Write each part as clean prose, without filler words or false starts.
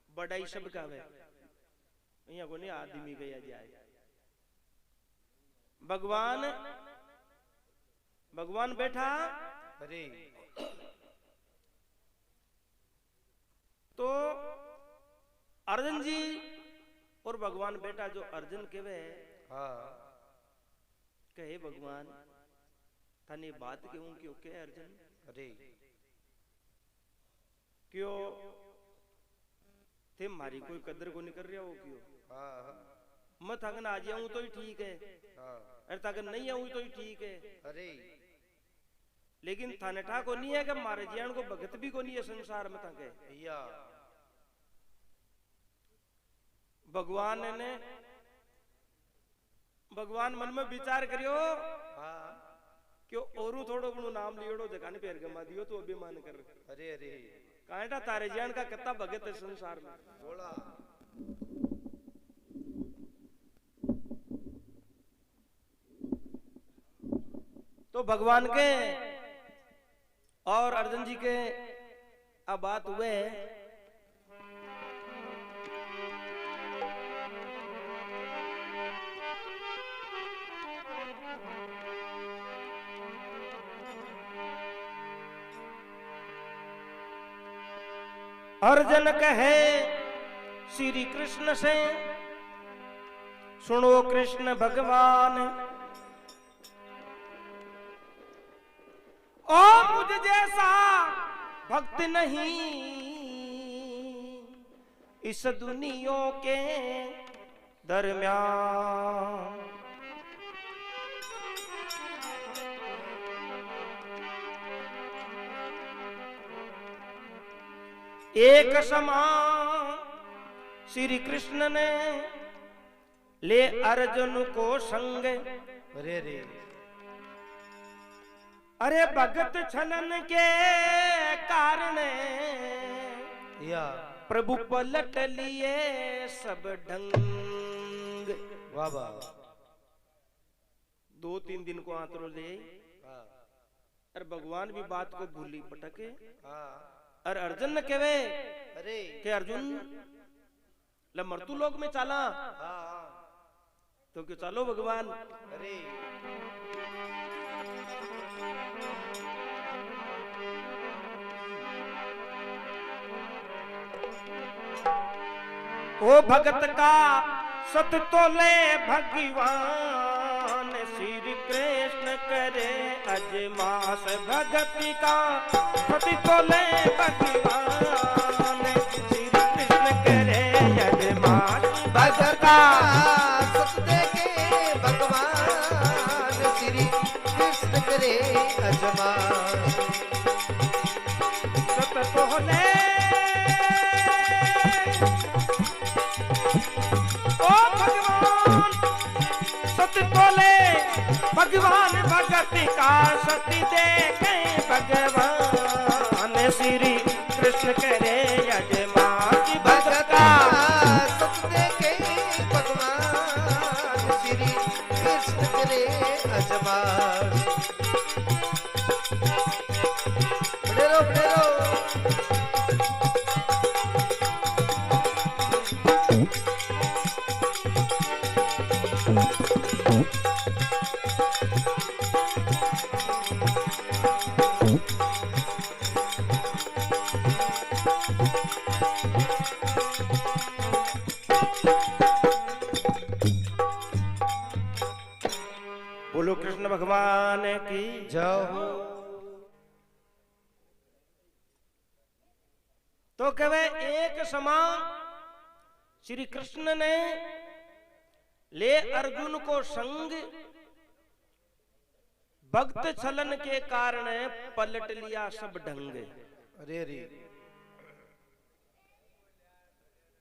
बड़ाई सब का वे यहाँ को नहीं आदमी गया जाए। भगवान भगवान बैठा अरे तो अर्जुन जी और भगवान बेटा जो अर्जुन के वे हाँ कहे भगवान थाने बात क्यों क्यों के अर्जुन अरे क्यों थे मारी कोई कदर को नहीं कर रहा हो क्यों हाँ मैं थकन आ जाऊं तो ही ठीक है हाँ अरे थकन नहीं आऊं तो ही ठीक है अरे लेकिन थाने ठा को नहीं है कि मारे जियान को भगत भी को नहीं है संसार में थके भैया भगवान मन में विचार करियो हाँ क्यों औरू थोड़ो गुणु नाम लियोड़ो जगाने पैर गमा दियो तो अभिमान कर अरे अरे कांटा तारे जियान का कितना भगत है संसार में बोला तो भगवान के और अर्जुन जी के अब बात हुए अर्जुन कहे श्री कृष्ण से सुनो कृष्ण भगवान ओ मुझ जैसा भक्त नहीं इस दुनिया के दरमियान एक समान श्री कृष्ण ने ले अर्जुन को संग अरे अरे अरे भगत छलन के कारण या प्रभु पलट लिए सब ढंग वाह वाह 2-3 दिन को आंतरो ले हाँ और भगवान भी बात को भूली पटके हाँ और अर्जुन ने कहे अरे के अर्जुन ल मृत्यु लोक में चला हाँ तो क्यों चलो भगवान अरे ओ भगत का सत तोले भगवान श्री कृष्ण करे अजमास भगति का सत तोले भगवान श्री कृष्ण करे अजमास भगत का सत देखे भगवान श्री कृष्ण करे अजमान सत तोले बोले भगवान भगति का सती देखे भगवान श्री कृष्ण करे यजमान भगत का सत देखे भगवान श्री कृष्ण करे अजमान बड़े रहो बोलो कृष्ण भगवान की जाओ तो कहे एक समान श्री कृष्ण ने ले अर्जुन को संग भक्त छलन के कारण पलट लिया सब ढंग अरे अरे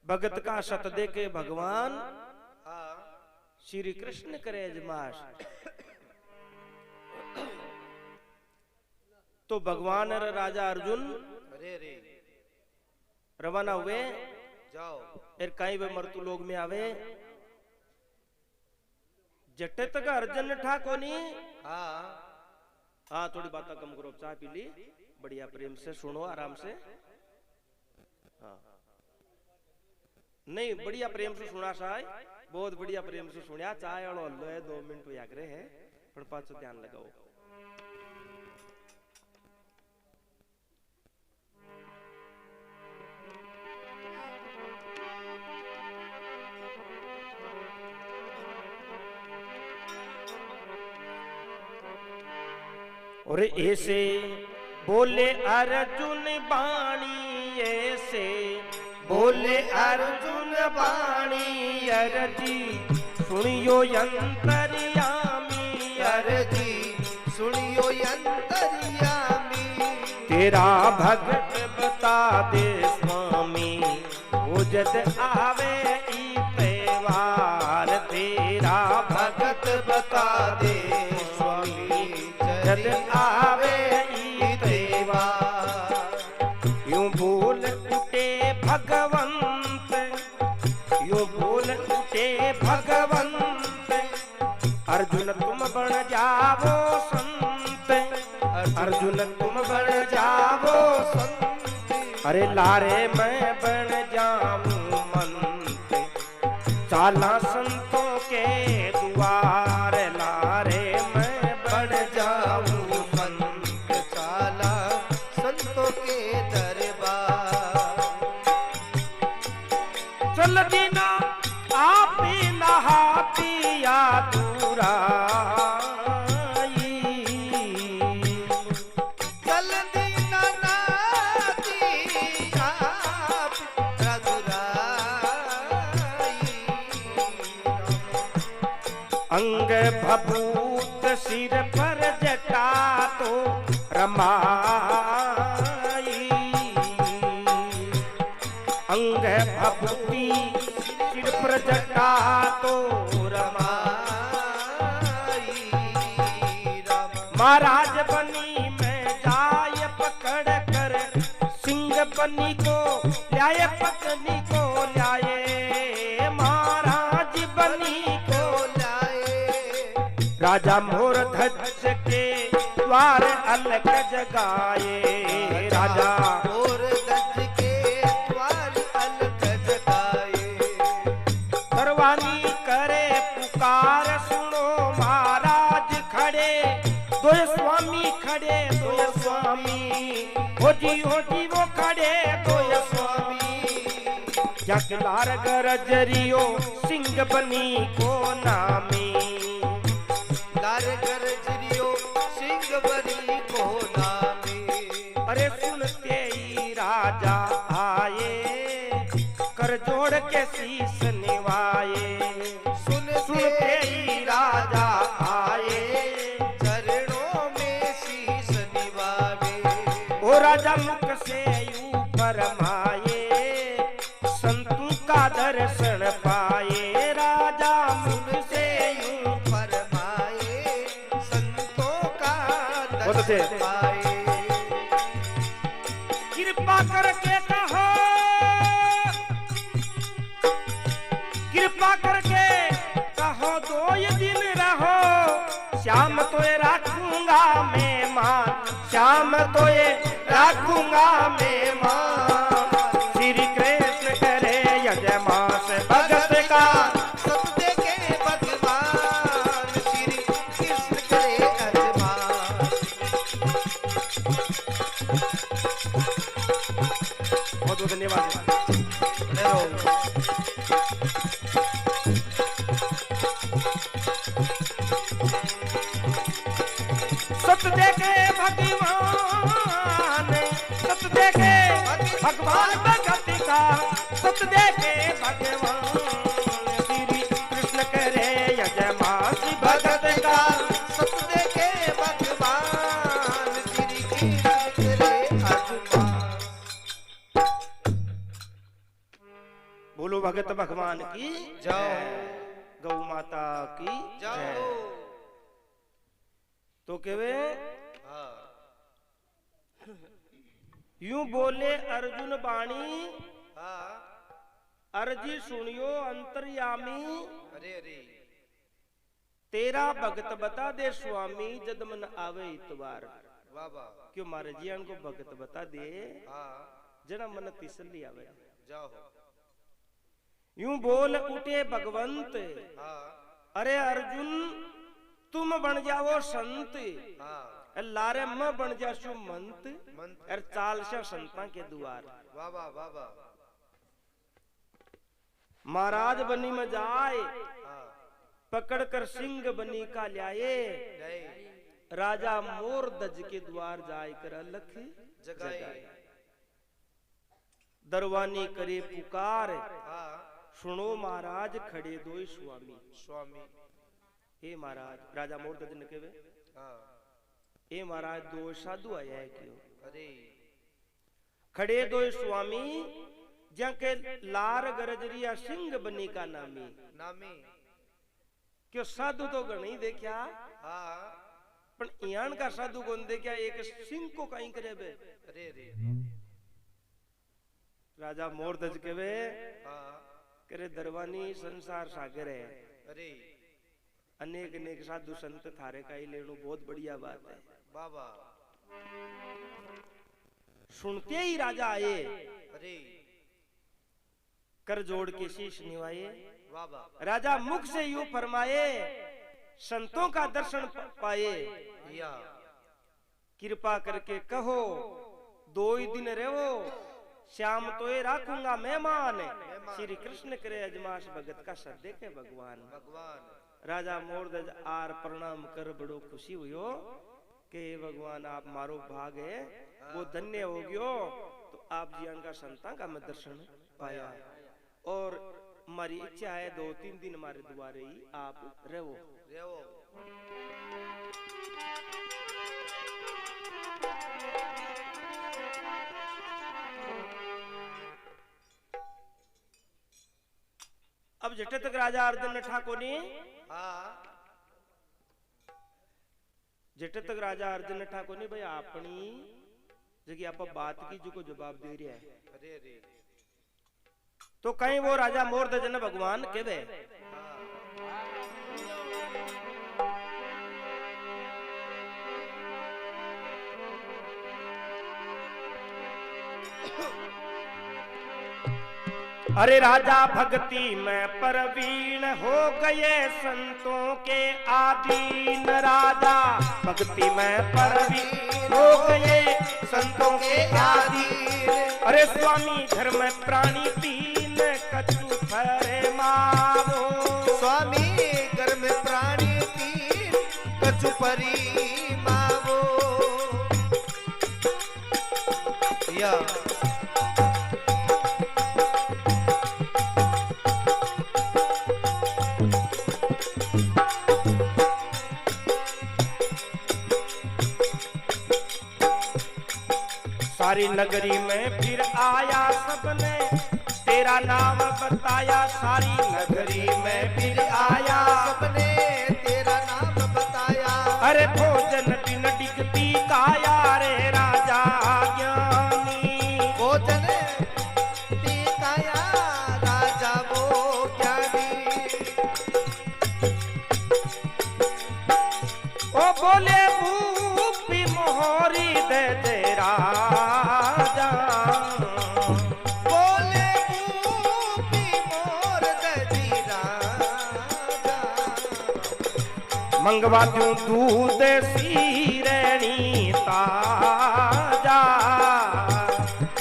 भगत का सत दे के भगवान हाँ श्री कृष्ण करे अजमाश तो भगवान और राजा अर्जुन अरे अरे रवाना हुए जाओ फिर कहीं वे मृत्यु लोग में आवे जटे तक अर्जुन ठा कोनी हाँ हाँ थोड़ी बातें कम करो, चाय पी ली, बढ़िया प्रेम से सुनो आराम से। हाँ नहीं बढ़िया प्रेम से सुना साय, बहुत बढ़िया प्रेम से सुनिया। चाय और हल्लो है 2 मिनट हुआ करे है, पर पाछो ध्यान लगाओ। और ऐसे बोले अर्जुन बाणी, ऐसे बोले अर्जुन बाणी, अर्जी सुनियो अंतर्यामी, अर्जी सुनियो अंतर्यामी। तेरा भगत बता दे स्वामी, उजत आवे ई त्योहार, तेरा भगत बता दे स्वामी, जद आवे ई त्योहार। यूं बोल उठे भगवंत, यूं बोल उठे भगवंत, अर्जुन तुम बन जावो संत, अर्जुन तुम बन जावो संत। अरे लारे मैं बन जाऊं मंत, चाला संतों के द्वार, लारे मैं बन जाऊं संत, चाला संतों के दरबार। चल दीना आप नहा पिया दूरा, चल दीना नाती आप रघुराई। अंग भभूत सिर पर जटा तो रमाई, अंग भभूति सिर पर जटा तो रमाई। महाराज बनी में जाय पकड़ कर, सिंह बनी को ल्याए पत्नी को ल्याए, महाराज बनी को राजा मोर ध्वज के द्वार अलग जगाए, राजा मोर ध्वज के द्वार अलग जगाए। परवानी करे पुकार सुनो, महाराज खड़े दो स्वामी, खड़े दो स्वामी, हो जी वो खड़े दो स्वामी। जगलार गरजरियो सिंह बनी को नामी, लार गरजरियो सिंह बनी को नामी। अरे सुनते ही राजा आए, कर जोड़ के शीस निवाए, सुनते ही राजा आए, चरणों में शीस निवावे। ओ राजा मुख से ऊपर माए, संतों का दर्शन पाए, राजा मुख से ऊपर माए, संतों का दर्शन पाए। कृपा करके कहो, कृपा करके कहो 2 दिन रहो, श्याम तो ये रखूंगा मैं मान, श्याम तो ये रखूंगा मैं मान। श्री कृष्ण करे यजमास भगत का, सत्य के भगवान श्री कृष्ण करे यजमान। बहुत बहुत धन्यवाद। सत देखे भगवान, सत देखे भगवान भगत का, सत देखे भगवान श्री कृष्ण करे यजमास भगत का, सत देखे भगवान श्री कृष्ण करे यजमान। बोलो भगत भगवान की जाओ, गौ माता की जाओ। तो केवे हाँ। यूं बोले अर्जुन बाणी, हाँ। अर्जी सुनियो अंतर्यामी, अरे अरे तेरा भगत बता दे स्वामी जद मन आवे इतवार। वाह वाह। क्यों मारे जियान को भगत बता दे हाँ जरा मन तिसली आवे। जाओ। यूं बोल उठे भगवंत, हाँ अरे अर्जुन तुम बन जाओ संत, हाँ लारे मैं बन जासु मंत, मंत। और चाल से संता के द्वार। वाह वाह वाह वाह। महाराज बनी में जाए हाँ पकड़कर सिंह बनी का ल्याए, नहीं राजा मोर दज के द्वार जाय कर अलख जगाए। दरवानी करे पुकार, हाँ सुनो महाराज खड़े दोई स्वामी। स्वामी। हे महाराज, राजा मोर दज ने कहे हाँ हे महाराज दो साधु आया है क्यों? अरे खड़े दोई स्वामी जके लार गरजरिया सिंह बनी का नामी। नामी। क्यों साधु तो गणी देखा, हाँ पण इयान का साधु कौन देखा एक सिंह को कहीं करे बे। अरे अरे। राजा मोर दज के वे हाँ करे दरवानी संसार सागर है, अरे अनेक अनेक साधु संत थारे का ही लेनो बहुत बढ़िया बात है। बाबा। सुनते ही राजा आए, अरे कर जोड़ के शीश निवाए। बाबा। राजा मुख से यूं फरमाए, संतों का दर्शन पाए, या कृपा करके कहो दो ही दिन रहो, श्याम तो ये राखूंगा मेहमान। श्री कृष्ण करे अजमाश भगत का सदे के भगवान। भगवान। राजा मोरदज आर प्रणाम कर बड़ो खुशी हुयो कि भगवान आप मारो भाग है वो धन्य हो गयो, तो आप जी का संतान का मैं दर्शन पाया, और हमारी इच्छा है 2-3 दिन हमारे द्वारे ही आप रहो। रहो। अब जटे तक राजा अर्जुन ठाकुर ने हाँ जटे तक राजा अर्जुन ठाकुर ने भाई अपनी जगह आप बात की जो को जवाब दे रहा है, अरे अरे। तो कहीं वो राजा मोरध्वज ने भगवान के वे अरे राजा भक्ति में परवीन हो गए संतों के आदीन। राजा भक्ति में परवीन हो गए संतों के आदीन। अरे स्वामी घर में प्राणी तीन कछु फरमावो। स्वामी घर में प्राणी तीन कछु परिमावो। या सारी नगरी में फिर आया सबने तेरा नाम बताया। सारी नगरी में फिर आया सबने तेरा नाम बताया। अरे भोजन दिन डिगती काया रे राजा ज्ञानी। भोजन टीकाया राजा वो ज्ञानी। ओ बोले भूपी मोहरी दे दे राजा। बोले भूपी मोर दजी राजा। मंगवा दूं दूध सीरणी ताजा।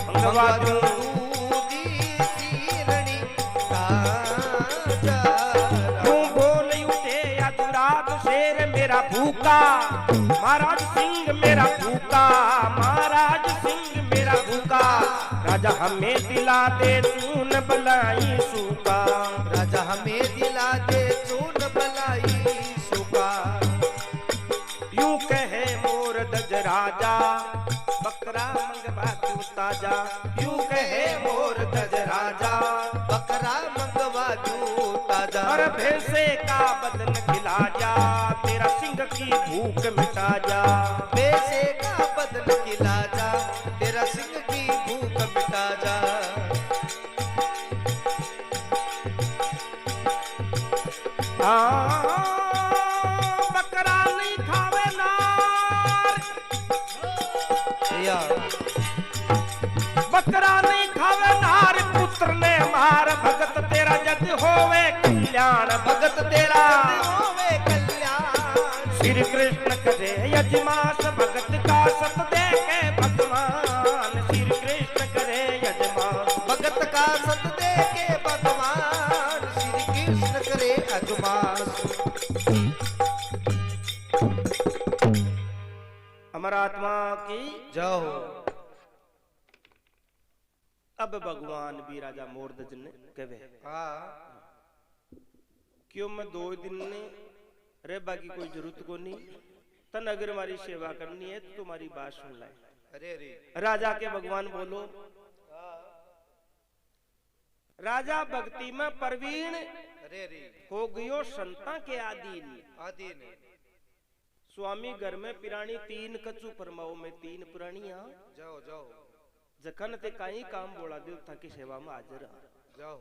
मंगवा दूं दूधी सीरणी ताजा। तू बोल उठे अधुरात शेर मेरा भूखा। महाराज सिंह मेरा भूखा। महाराज सिंह मेरा भूखा। राजा हमें दिला दे चून बलाई सूखा। राजा हमें दिला दे चून बलाई सुखा। यूं कहे मोर दज राजा बकरा मंगवा दूं ताजा। यूं कहे मोर दज राजा बकरा मंगवा दूं ताजा। और भैंसे का बदन खिला जा तेरा सिंह की भूख मिटा जा। पैसे का बदन खिला जा तेरा सिंह की भूख मिटा जा। मार भगत तेरा जद होवे कल्याण भगत तेरा होवे कल्याण। श्री कृष्ण करे यजमास भगत का सत देखे भगवान श्री कृष्ण करे यजमास भगत का सत देखे भगवान श्री कृष्ण करे अजमास। हमारा आत्मा की जाओ। अब भगवान भी राजा मोरध्वज ने कहे हाँ क्यों मैं 2 दिन ने रे बाकी कोई जरूरत को नहीं तन अगर हमारी सेवा करनी है तो तुम्हारी बात सुन लाए। अरे अरे राजा के भगवान बोलो राजा भक्ति में प्रवीण अरे अरे हो गयो संता के आदीन आदि ने स्वामी घर में पिरानी 3 कच्चू फरमाओ में 3 पुरानिया जाओ जाओ जखन ते काई काम बोला दे था की सेवा में हाजिर आ जाओ।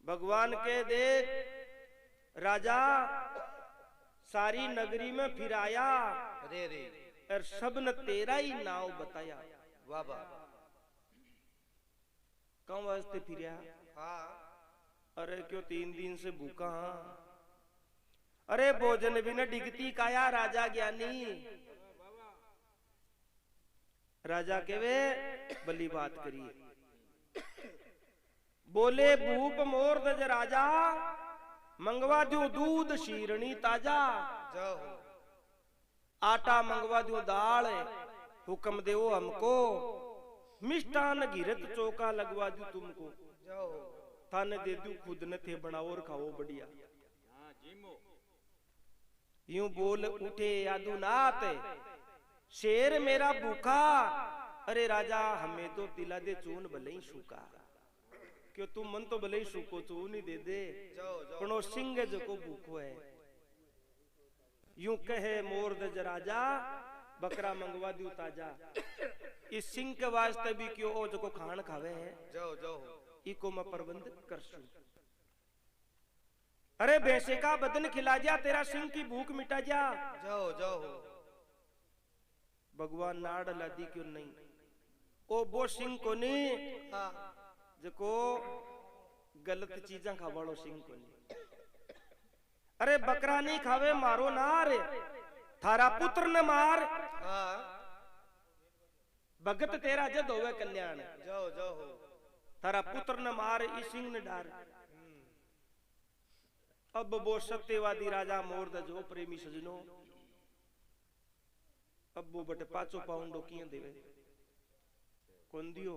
भगवान के देख राजा सारी नगरी में फिराया अरे अरे और सब ने तेरा ही नाव बताया। वाह वाह। कौन वास्ते फिरिया? हाँ अरे क्यों 3 दिन से भूखा हाँ। अरे भोजन भी न डिगती काया राजा ज्ञानी। राजा के वे बली बात करिए बोले भूप मोरध्वज राजा मंगवा दूं दूध शीरणी ताजा जाओ। आटा मंगवा दूं दाल हुक्म देओ हमको मिष्टान घिरत चौका लगवा दूं तुमको जाओ। थाने दे दूं खुद न थे बनाओ और खाओ बढ़िया। यूं बोल उठे यादुनाथ शेर मेरा भूखा। अरे राजा हमें तो दिला दे चून भले ही सूखा क्यों तुम मन तो भले ही सूखो चून ही दे दे जाओ जाओ। पनो सिंह जो को भूखो है। यूं कहे मोरध्वज राजा बकरा मंगवा दू ताजा। इस सिंह के वास्ते भी क्यों ओ जो को खान खावे है जाओ जाओ। इको मैं प्रबंध कर सू। अरे भैंसे का बदन खिला जा तेरा सिंह की भूख मिटा जा। जाओ जाओ। भगवान नाड़ लादी क्यों नहीं ओ वो सिंह को नहीं हाँ जो गलत चीजा खावाड़ो सिंह को नहीं। अरे बकरा नहीं खावे मारो नार थारा पुत्र न मार। हाँ भगत तेरा जद होवे कल्याण जाओ जाओ। थारा पुत्र न मार इस सिंह ने डार। अब वो सत्यवादी राजा मोरध्वज जो प्रेमी सजनो अब वो बटे 500 पाउंड किए देवे कौन दियो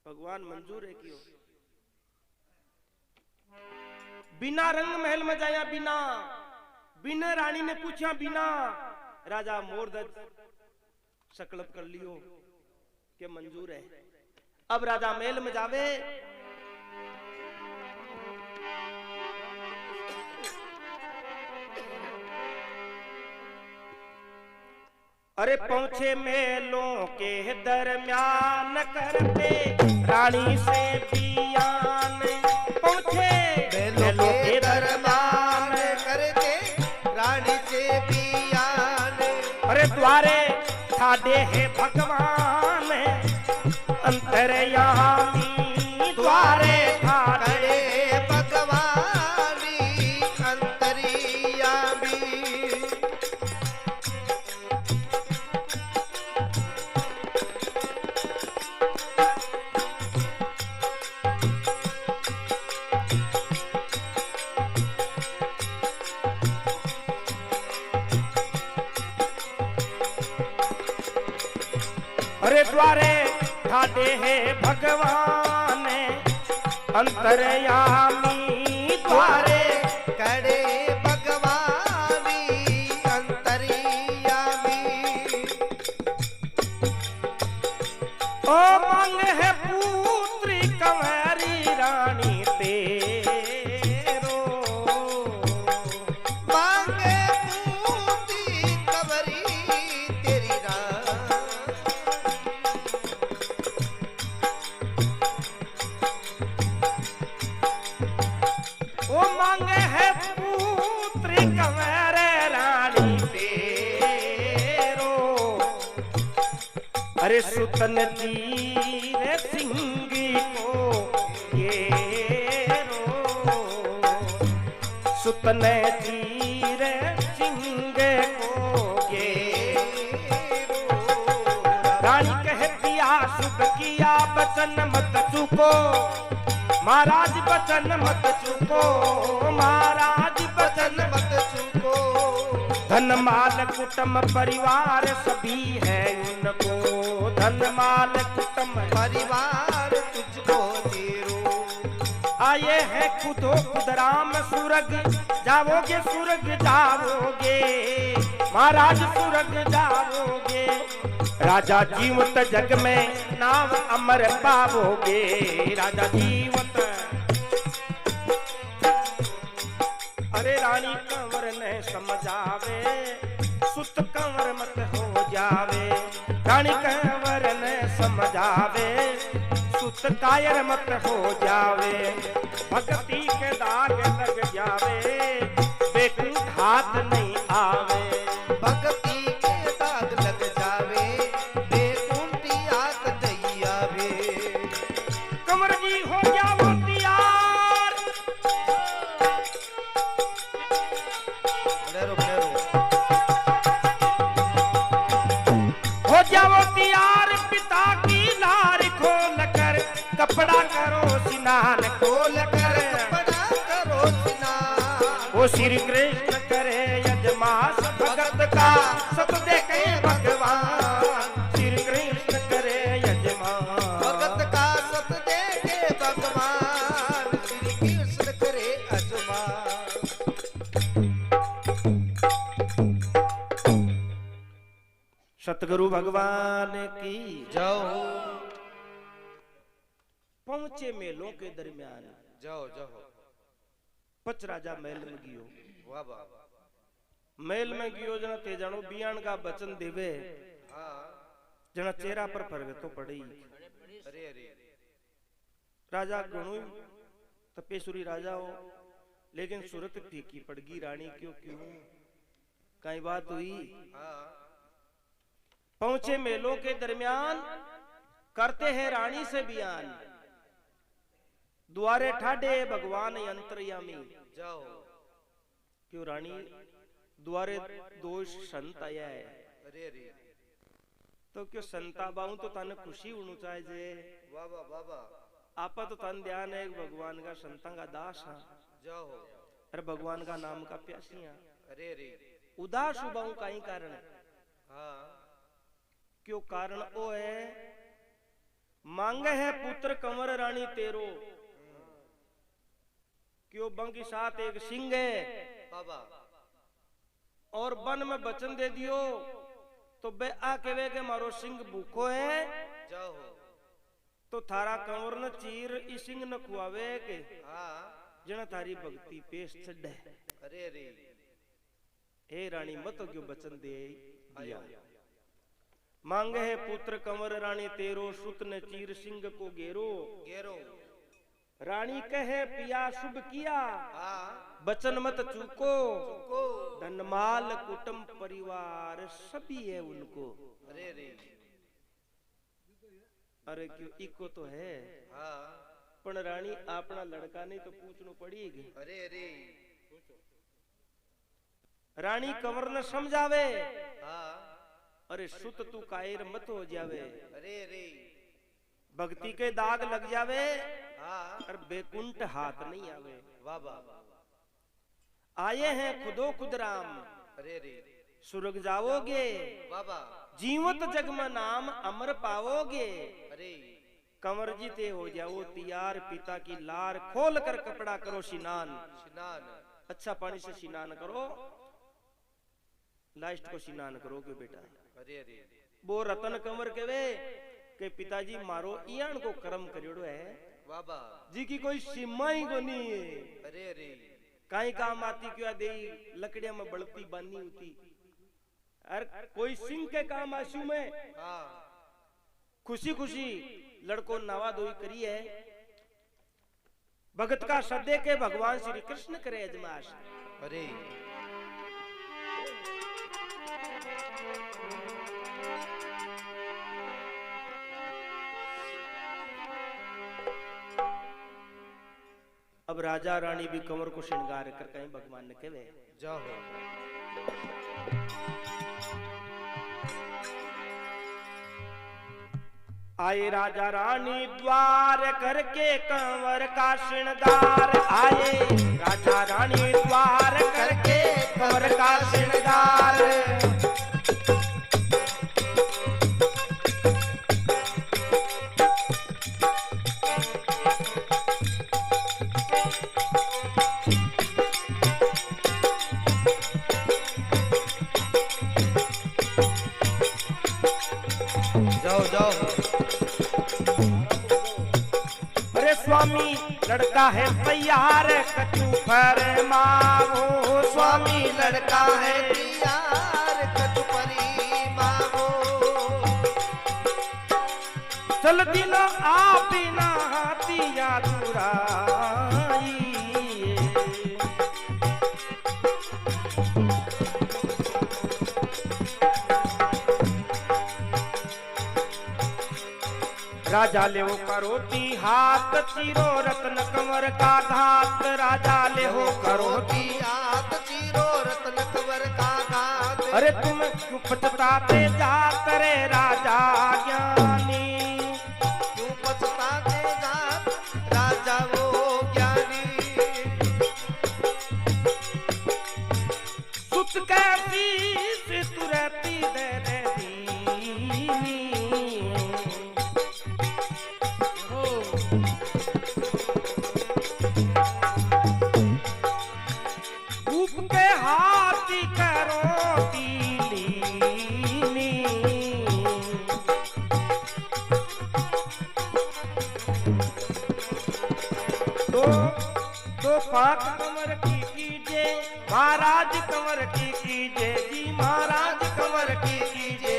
भगवान मंजूर है क्यों। बिना रंग महल में जाया बिना बिना रानी ने पूछा बिना राजा मोरध्वज संकल्प कर लियो के मंजूर है। अब राजा महल में जावे अरे पहुंचे मेलों के दरमियान करते रानी से बियान। पहुंचे मेलों के दरमियान करते रानी से बियान। अरे द्वारे ठाडे है भगवान अंतर्यामी द्वारे ठाडे भगवानी अंतर्यामी। अरे द्वारे ठाडे है भगवान अंतर्यामी द्वारे करे भगवानी अंतर्यामी। ओ मांग है पुत्री कंवरी रानी तेरो। मांगे पूती कंवरी तेरी रानी। ओ मांगे है पुत्री कंवरी रानी तेरो। अरे सुतन जी रे सुत ने चीर सिंह को घेरो। रानी कहती आ शुभ किया बचन मत चूको, महाराज बचन मत चूको, महाराज बचन मत चूको। धन माल कुटुंब परिवार सभी है उनको, धन माल कुटुंब परिवार तुझको तेरो। आए हैं खुदो खुदराम सुरग जाओगे, सुरग जाओगे, महाराज सुरग जाओगे। राजा जीवत जग में नाम अमर पाओगे, राजा जीवत। अरे रानी कंवर ने समझावे, सुत कंवर मत हो जावे। रानी कंवर ने समझावे, सुत कायर मत हो जावे। भक्ति के दाग लग जावे, बेकुंठ हाथ नहीं आवे। भक्ति के दाग लग जावे, बेकुंठी हाथ नहीं आवे। कंवर जी हो जाओ तैयार, ठहरो ठहरो। हो जाओ तैयार, पिता की लार खोल कर कपड़ा करो स्नान, खोल कर कपड़ा करो स्नान। वो श्री कृष्ण करे यजमास, भगत का सब देखे भगवान। श्री कृष्ण करे यजमान, भगत का सत देखे भगवान। श्री कृष्ण करे अजमान। सतगुरु भगवान की जाओ पहुंचे मेलों के दरमियान। जाओ जाओ। पच राजा महल में गियो, वाह वाह। महल में गियो जना ते जानो बियान का बचन देवे, हाँ। जना चेहरा पर परगतो पड़ी। अरे अरे राजा गणु तपेश्वरी राजा हो, लेकिन सूरत फीकी पड़गी रानी क्यों क्यों कई बात हुई। हाँ। पहुंचे मेलों के दरमियान, करते हैं रानी से बयान। द्वारे ठाडे भगवान अंतर्यामी। जाओ। क्यों रानी द्वारे दोष संत आया है, अरे अरे तो क्यों संता बाऊ तो तन खुशी होनी चाहिए। वाह वाह वाह वाह। आपा तो तन ध्यान है भगवान का संता का दास है, जाओ। अरे भगवान का नाम का प्यासियां। अरे अरे उदास बाऊ का ही कारण है। हाँ। क्यों कारण वो है, मांगे है पुत्र कंवर रानी तेरो। क्यों बंग के साथ एक सिंह है, बाबा। और वन में वचन दे दियो तो बे आ कहे के मारो सिंह भूखो है, जाओ। तो थारा कंवर न चीर इस सिंह न खुआवे के हाँ। जना थारी भक्ति पेश चढ़े। अरे अरे हे रानी मत क्यों वचन दे दिया। मांगे है पुत्र कंवर रानी तेरो, सुत ने चीर सिंह को घेरो। घेरो। रानी कहे पिया शुभ किया, हाँ। बचन मत चूको। चुको। धनमाल कुटुंब परिवार सभी है उनको। अरे अरे अरे क्यों इको तो है, हाँ। पण रानी अपना लड़का नहीं तो पूछनो पड़ेगी। अरे अरे रानी कंवर न समझावे, हाँ। अरे सुत तू कायर मत हो जावे। अरे अरे भक्ति के दाग लग जावे, हाँ। और बेकुंठ हाथ नहीं आवे। वाह वाह। आए हैं खुदो खुद राम, अरे अरे सुरग जाओगे। बाबा। जीवत जग में नाम अमर पाओगे। अरे कंवर जी ते हो जाओ तैयार, पिता की लार खोल कर कपड़ा करो स्नान। स्नान। अच्छा पानी से स्नान करो, लास्ट को स्नान करोगे बेटा। अरे अरे वो रतन कंवर कहे के पिताजी मारो इयान को कर्म करियोड़ो है, बाबा जी की कोई सीमा ही को नहीं है। अरे अरे काई काम आती क्यों दे लकड़िया में बड़ती बानी होती, अर कोई सिंह के काम आशु में हाँ। खुशी खुशी लड़को नवा धोई करी है। भगत का सदे के भगवान श्री कृष्ण करे अजमाश। अरे अब राजा रानी भी कंवर को श्रृंगार कर कहीं भगवान ने कहे जाओ आए राजा रानी द्वार करके कंवर का श्रृंगार। आए राजा रानी द्वार करके कंवर का श्रृंगार। जाओ जाओ अरे स्वामी लड़का है तैयार कछु फरमाओ। स्वामी लड़का है यार कछु परी मांगो। चल दिनो आप बिना हाथिया दुराई। राजा ले हो करोती हाथ चीरो रत्न कंवर का घात। राजा ले हो करोती हाथ चीरो रत्न कंवर का घात। अरे तुम क्यों पछताते जात रे राजा ज्ञानी। क्यों पछताते जात राजा वो ज्ञानी। सुत कैसी से तू रहती दे रे दीनी। के हाथी करो लीनी। तो पाक कंवर की कीजिए महाराज कंवर की कीजिए जी महाराज कंवर की कीजिए।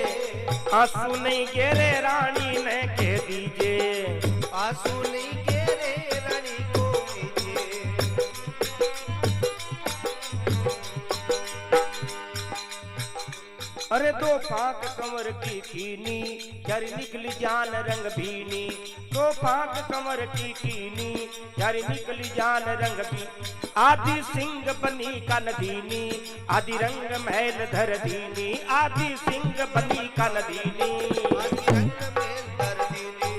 आंसू नहीं गेरे रानी ने कह दीजिए। आंसू नहीं गेरे रानी को कीजिए। अरे दो फाक कंवर की कीनी यारी निकली जान रंग भीनी। दो फाक कंवर की कीनी यारी निकली जान रंग भी। आदि सिंह बनी का नदीनी आदि रंग महल धर दीनी। आदि सिंह बनी का नदीनी आदि रंग महल धर दीनी।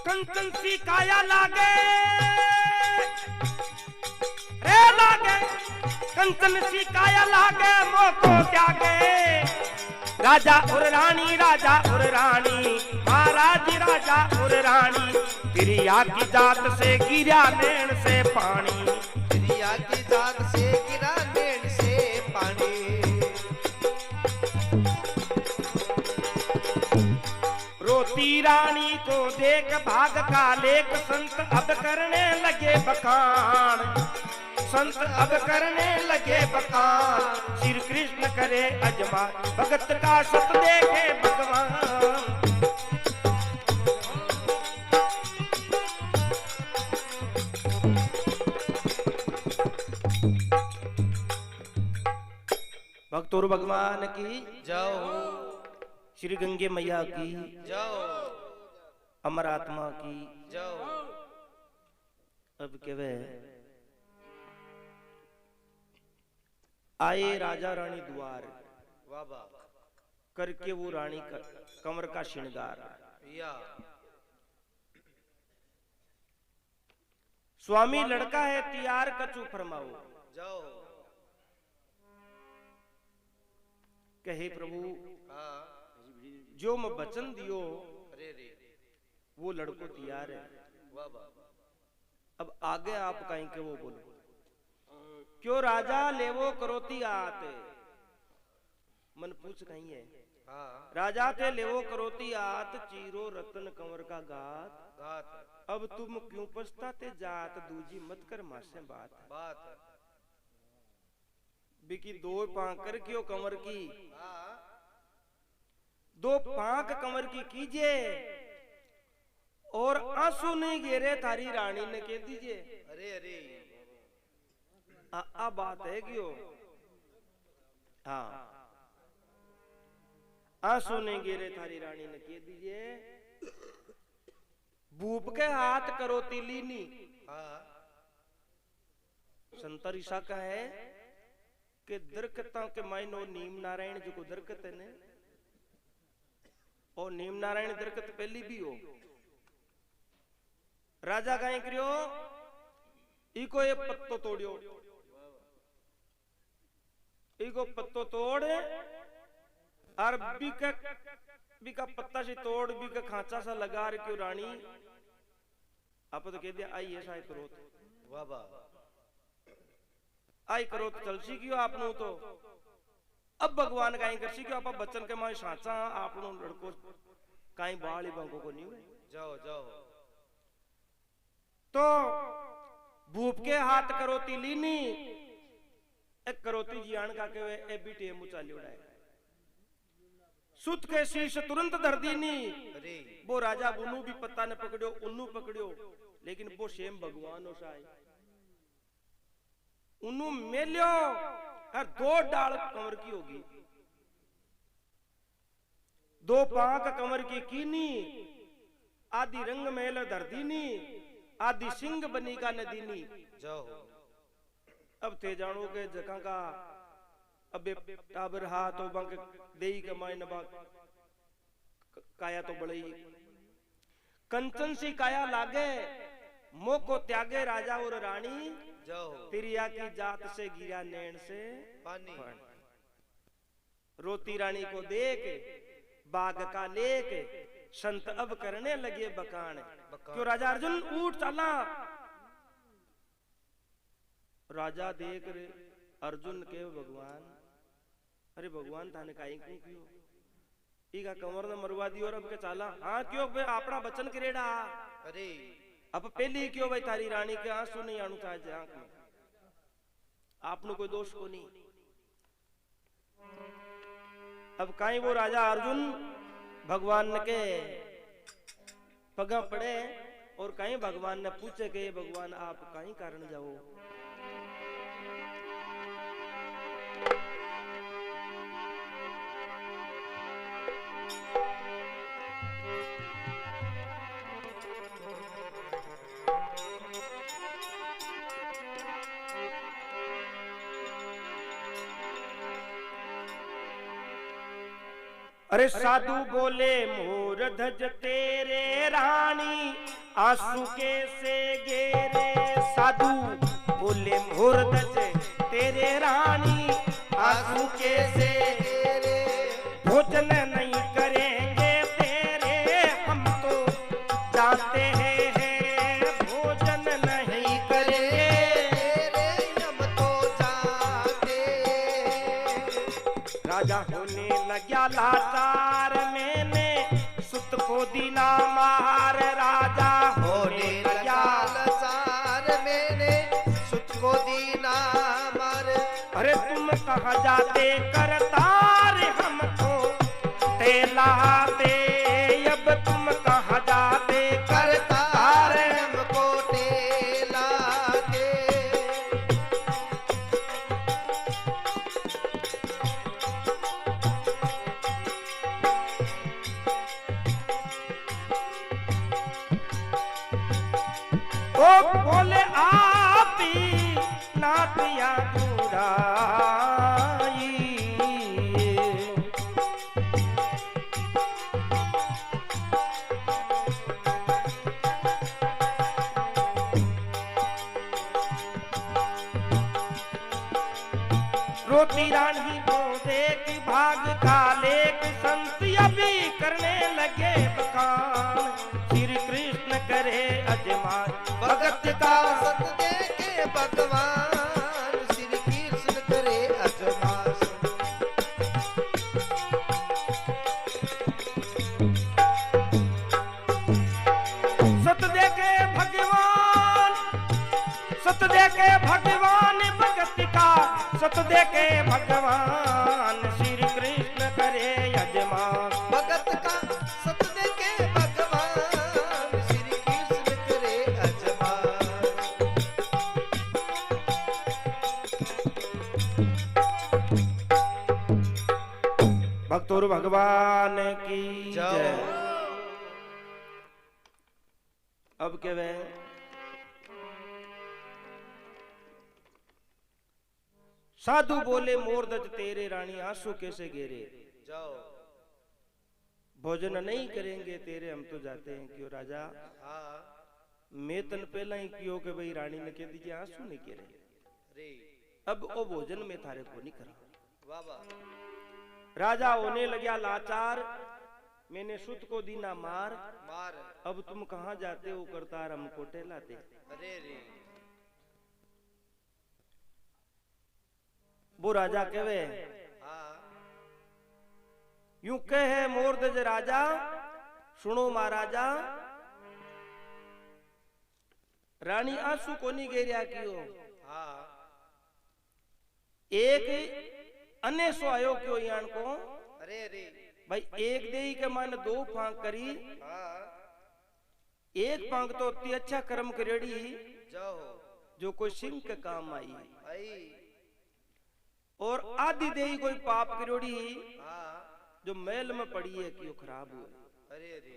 कंचन सी काया लागे रे लागे। कंचन सी काया लागे मोको त्यागे। राजा और रानी राजा और रानी महाराज राजा और रानी। गिरिया की जात से गिरा नैन से पानी। गिरिया की जात से गिरा नैन से पानी। रोती रानी को देख भाग का लेख संत अब करने लगे बखान। संत अब करने लगे बखान। श्री कृष्ण करे अजमा भगत का सत देखे भगवान। भक्त और भगवान की जाओ। श्री गंगे मैया की जाओ। अमर आत्मा की जाओ। अब केवे आए राजा रानी द्वार वाह करके वो रानी का कंवर का श्रृंगार। या स्वामी लड़का है तैयार कछु फरमाओ। जाओ। कहे प्रभु हाँ जो मैं वचन दियो अरे रे वो लड़को तैयार है। वाह अब आगे आप कहीं के वो बोलो। क्यों राजा लेवो करोती आत। मन पूछ कहीं है। हाँ राजा ते लेवो करोती आत चीरो रतन कंवर का गात। बात अब तुम क्यों पछताते जात दूजी मत कर मासे बात। बात बिकी दो पांकर क्यों कंवर की। हाँ दो पांक कंवर की कीजिए और आंसू नहीं गिरे थारी रानी ने कह दीजिए। अरे अरे आ बात है क्यों? हाँ, आंसू ने गिरे थारी रानी ने कह दीजिए, भूप के हाथ करो तिलीनी। हाँ संतर ईसा का है कि दरकता के मायनो नीम नारायण जो को दरकत है ने, और नीम नारायण दरकत पहली भी हो। राजा काई करियो, इको ये पत्तो तोड़ियो, इको पत्तो तोड़ और बीका पत्ता से तोड़ बीका खांचा सा लगा रखियो रानी। आप तो कह दिया आई है शायद करो तो वाह वाह आई करो तो चलसी क्यों आपनू तो। अब भगवान काई करसी क्यों, आप बच्चन के मां साचा आपनू लड़को काई बाली बंको को नहीं हुए। जाओ जाओ तो भूप के हाथ करोती लीनी, एक करोती जियान का के ए बीटे मुचाली उड़ाए, सुत के शीश तुरंत धर दीनी। अरे वो राजा बुनू भी पत्ता ने पकड़ियो, उन्नू पकड़ियो, लेकिन वो शेम भगवान हो साई उन्नू मेलियो और दो डाल कमर की होगी, दो पांक कमर की कीनी, आदि रंग मेल धर दीनी, आदि सिंह बनी का नदीनी। जाओ अब थे जानो के जगह का अबे टाबर हाथ बंक देई के माय नबा काया तो बड़ई कंचन सी काया लागे, मोको त्यागे राजा और रानी, जाओ तिरिया की जात से गिरा नैन से पानी रोती रानी को देख बाग का लेक, संत अब करने लगे बकान। क्यों राजा अर्जुन उठ चला। राजा देख रे अर्जुन के भगवान, अरे भगवान थाने काई क्यों इका कमर ने मरवा दी और अब के चाला। हाँ क्यों भाई अपना बचन करेड़ा। अरे अब पहली क्यों भाई थारी रानी के आंसू नहीं आनु चाहे आंख में, आपने कोई दोष को नहीं। अब काई वो राजा अर्जुन भगवान के पगा पड़े और कहीं भगवान ने पूछे कि भगवान आप कहीं कारण जाओ। अरे साधु बोले मोर धज तेरे रानी, आंसू के से गेरे। साधु बोले मोर धज तेरे रानी, आंसू के से गेरे। भोजन नहीं करेंगे तेरे हम तो जाते हैं, भोजन नहीं करेंगे हम तो जाते। राजा होने लग्या लाचार, मैंने सुत को दीना मार। राजा होने लग्या लाचार, मैंने सुत को दीना मार। अरे तुम कहाँ जाते करतार, हमको तेलाते। अब तुम कहाँ जाते करतार, हमको टेलाते। ओ बोले आप ही नातिया बुराई। रोती रानी को देख भाग का लेख, संत अभी करने लगे बखान। श्री कृष्ण करे अजमान भगत का सत देखे भगवान, श्री कृष्ण करे अजमास। सत देखे भगवान, सत देखे भगवान भगत का, सत देखे भगवान श्री कृष्ण करे यजमान। भगत का सत देखे भगवान, श्री कृष्ण करे अजमास। सतगुरु भगवान की जय। अब के वे साधु बोले मोरदज तेरे रानी आंसू कैसे गिरे, जाओ भोजन नहीं करेंगे तेरे हम तो जाते हैं। क्यों राजा? हाँ मैं तन पहला ही क्यों के भाई रानी ने कह दीजिए आंसू नहीं गिरे, रे अब वो भोजन में थारे को नहीं करा। बाबा राजा होने लगा लाचार, मैंने सुत को दीना मार, मार अब तुम कहां जाते हो करतार हमको टहलाते। अरे रे वो राजा कहे हाँ यूं कहे मोरदज राजा, सुनो महाराजा रानी आंसू को नहीं गेरिया क्यों, हाँ एक अन्य सो आयो क्यों यान को। अरे रे भाई एक देही के मन दो फांक करी, हाँ एक फांक तो अति अच्छा कर्म करेड़ी जाओ जो कोई सिंह के काम आई, आई और आदि देही कोई पाप करोड़ी हाँ जो मैल में पड़ी है क्यों खराब हुआ। अरे रे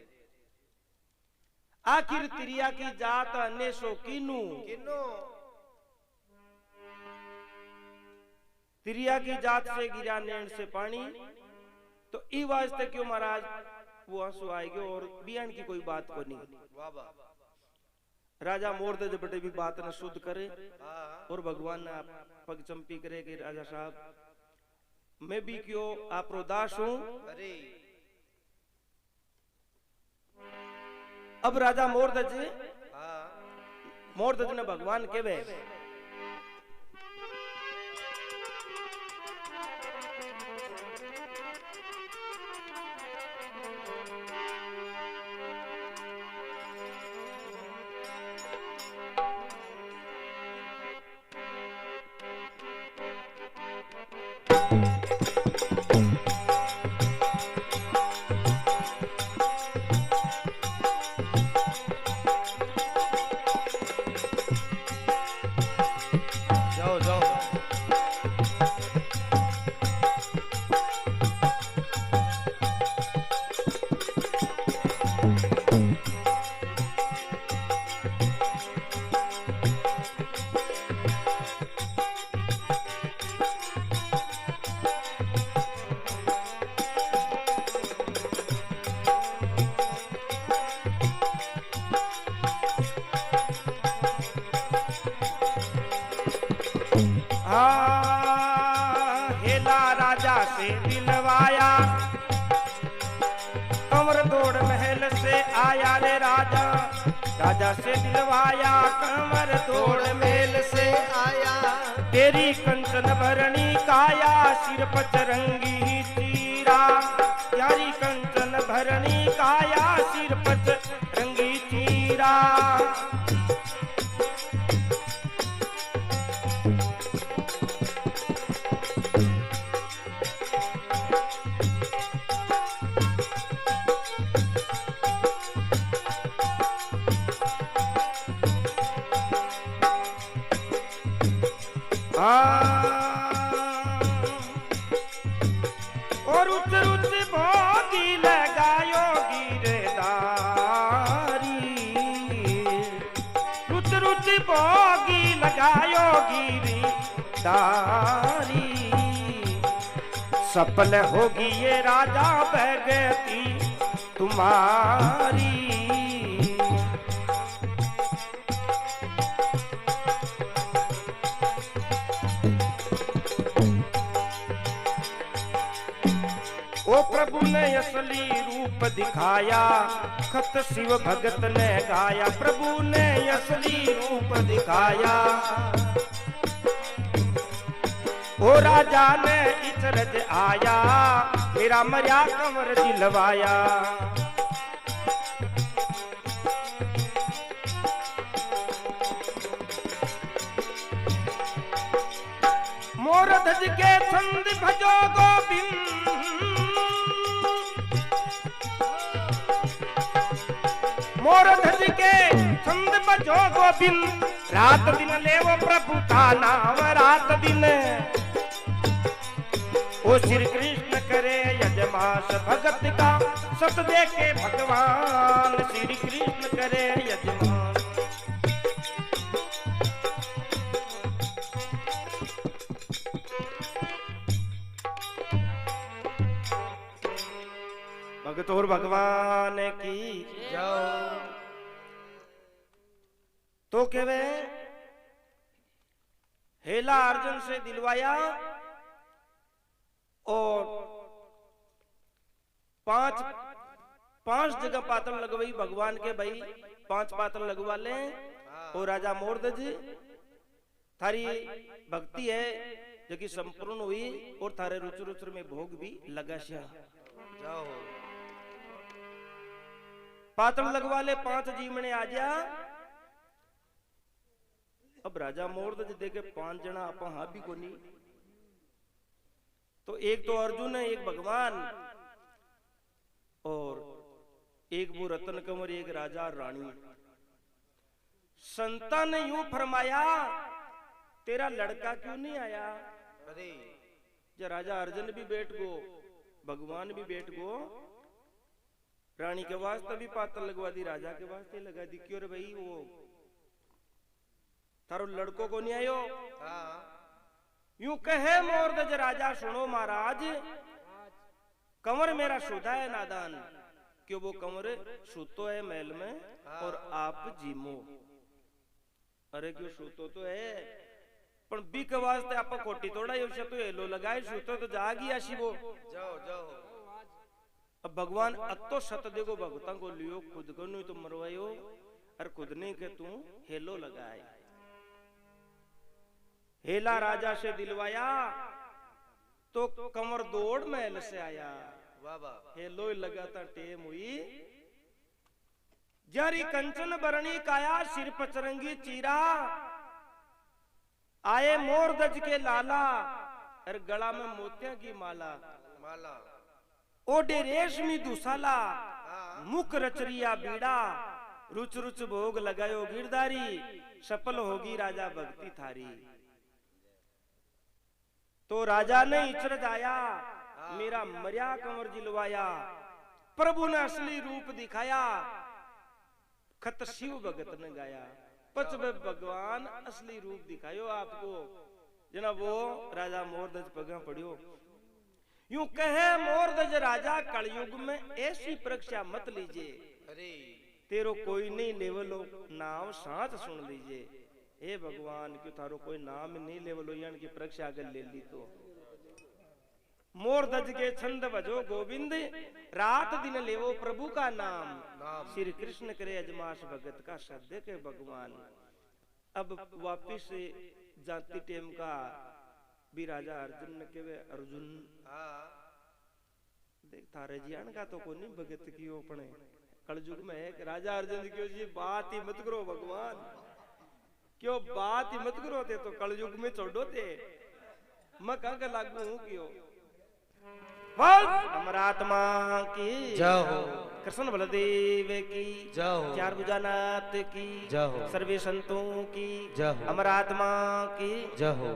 आखिर तिरिया की जात अन्य सो कीनू, किन्नो तिरिया की जात से गिरा नैन से पानी, तो ई वास्ते क्यों महाराज वो आंसू आएंगे और बियान की कोई बात को नहीं। बाबा राजा मोरदज बटे भी बात न शुद्ध करे हाँ और भगवान ने आप पग चंपी करे कि राजा साहब मैं भी क्यों आप रोदास हूं। अरे अब राजा मोरदज हाँ ने भगवान के वे जाओ जाओ हेला राजा से दिलवाया, कमर दौड़ महल से आया रे राजा, राजा से दिलवाया कमर दौड़ महल से आया तेरी कंचन भरणी काया, सिर पर चरंगी चीरा, यारी कंचन भरणी काया, सिर पर चरंगी चीरा। और उच्च रुच भोगी लगायो गिरदारी, रुच रुच भोगी लगायो गिरदारी, सफल होगी ये राजा भगती तुम्हारी। ओ प्रभु ने असली रूप दिखाया, खत शिव भगत ने गाया, प्रभु ने असली रूप दिखाया, ओ राजा ने इचरज आया, मेरा मरिया कंवर दिलवाया। मोरध्वज के छंद भजो गोविंद, मोरध्वज के छंद भजो गोविंद, रात दिन लेवो प्रभु का नाम, रात दिन ओ श्री कृष्ण करे यजमान। यजमास भगत का सत देखे भगवान श्री कृष्ण करे यजमान। भगत और भगवान की जाओ तो केवे हेला अर्जुन से दिलवाया और पांच जगह पातल लगवाई भगवान के भाई, 5 पातल लगवा ले। और राजा मोरध्वज थारी भक्ति है जो कि संपूर्ण हुई और थारे रुचि रुचि में भोग भी लगा जाओ पातल लगवा ले, 5 जीवने आ जा। अब राजा मोरध्वज देखे 5 जना आपा हा भी कोनी, तो एक तो अर्जुन है, एक भगवान और एक वो रतन कंवर, एक राजा रानी। संता ने यूं फरमाया तेरा लड़का क्यों नहीं आया? अरे जो राजा अर्जुन भी बैठ गो, भगवान भी बैठ गो, रानी के वास्ते भी पातल लगवा दी, राजा के वास्ते लगा दी। क्यों रे भाई वो थारो लड़को को नहीं आयो? यूं कहे मोरध्वज राजा सुनो महाराज, कंवर मेरा सुधा है नादान, क्यों वो कंवर सूतो है महल में और आप जीमो। अरे क्यों सूतो तो है पण बी के वास्ते आप खोटी तोड़ा यो तो हेलो लगाए, सूतो तो जागी आशी वो। जाओ जाओ अब भगवान अतो सत देखो भगतां को लियो, खुद को नहीं तो मरवायो और खुद नहीं के तू हेलो लगाए। हेला राजा से दिलवाया तो कंवर दौड़ महल से आया। वाह हेलो लगाता टेम हुई, जारी कंचन बरणी काया, सिर पचरंगी चीरा, आए मोरध्वज के लाला और गला में मोतिया की माला। माला ओडे रेशमी दुसाला, मुख रचरिया बीड़ा, रुच रुच भोग लगायो गिरधारी, सफल होगी राजा भक्ति थारी। तो राजा ने इचरज आया, मेरा मर्या कंवर जिलवाया, प्रभु ने असली रूप दिखाया, खत शिव भगत ने गाया। पच में भगवान असली रूप दिखायो आपको, जना वो राजा मोरध्वज पगा पड़ियो। यूं कहे मोरध्वज राजा कलयुग में ऐसी परीक्षा मत लीजिए, अरे तेरो कोई नहीं लेवलो नाम साथ सुन लीजिए। हे भगवान क्यों थारो कोई नाम नहीं लेवलो यान की परीक्षा अगर ले ली तो। मोरध्वज के छंद बजो गोविंद, रात दिन लेवो प्रभु का नाम, श्री कृष्ण करे अजमास भगत का सद्य के भगवान। अब वापिस जाति टेम का भी राजा अर्जुन ने केवे अर्जुन देख थारे जियान का तो कोनी भगत की अपने कलयुग में है। राजा अर्जुन क्यों जी बात ही मत करो भगवान, क्यों बात ही मत करो ते तो कलयुग में छोड़ो ते मैं कहा लागू हूं क्यों। बोल अमरात्मा की जाओ, कृष्ण बलदेव की जाओ, चार भुजानाथ की जाओ, सर्वे संतों की जाओ, अमरात्मा की जाओ।